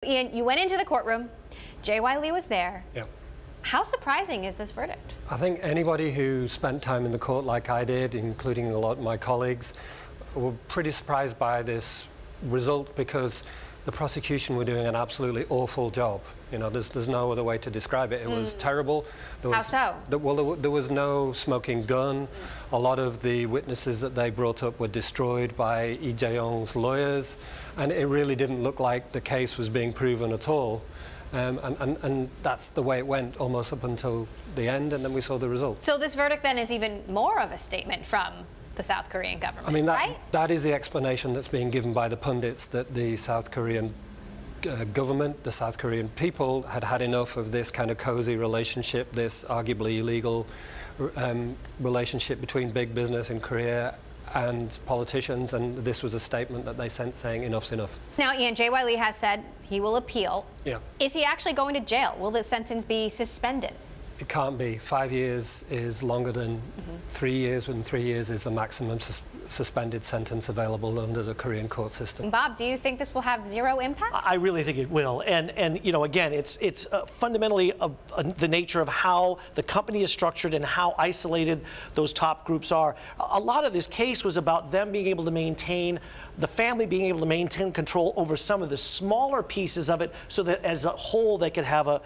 Ian, you went into the courtroom. J.Y. Lee was there. Yeah. How surprising is this verdict? I think anybody who spent time in the court like I did, including a lot of my colleagues, were pretty surprised by this result because the prosecution were doing an absolutely awful job. You know, there's no other way to describe it. It was terrible. How so? There was no smoking gun. A lot of the witnesses that they brought up were destroyed by Lee Jae-yong's lawyers, and it really didn't look like the case was being proven at all. And that's the way it went almost up until the end, and then we saw the result. So this verdict then is even more of a statement from the South Korean government, I mean, right? that is the explanation that's being given by the pundits, that the South Korean government, the South Korean people had had enough of this kind of cozy relationship, this arguably illegal relationship between big business in Korea and politicians, and this was a statement that they sent saying enough's enough. Now, Ian, J.Y. Lee has said he will appeal. Yeah. Is he actually going to jail? Will the sentence be suspended? It can't be. 5 years is longer than 3 years, and 3 years is the maximum suspended sentence available under the Korean court system. Bob, do you think this will have zero impact? I really think it will. And you know, again, it's fundamentally the nature of how the company is structured and how isolated those top groups are. A lot of this case was about them being able to maintain, the family being able to maintain control over some of the smaller pieces of it so that as a whole they could have a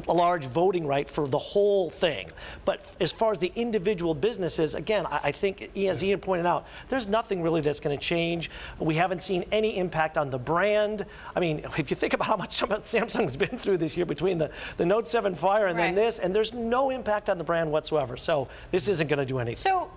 large voting right for the whole thing. But as far as the individual businesses, again, I think, as Ian pointed out, there's nothing really that's going to change. We haven't seen any impact on the brand. I mean, if you think about how much Samsung's been through this year between the Note 7 fire and then this, and there's no impact on the brand whatsoever. So this isn't going to do anything. So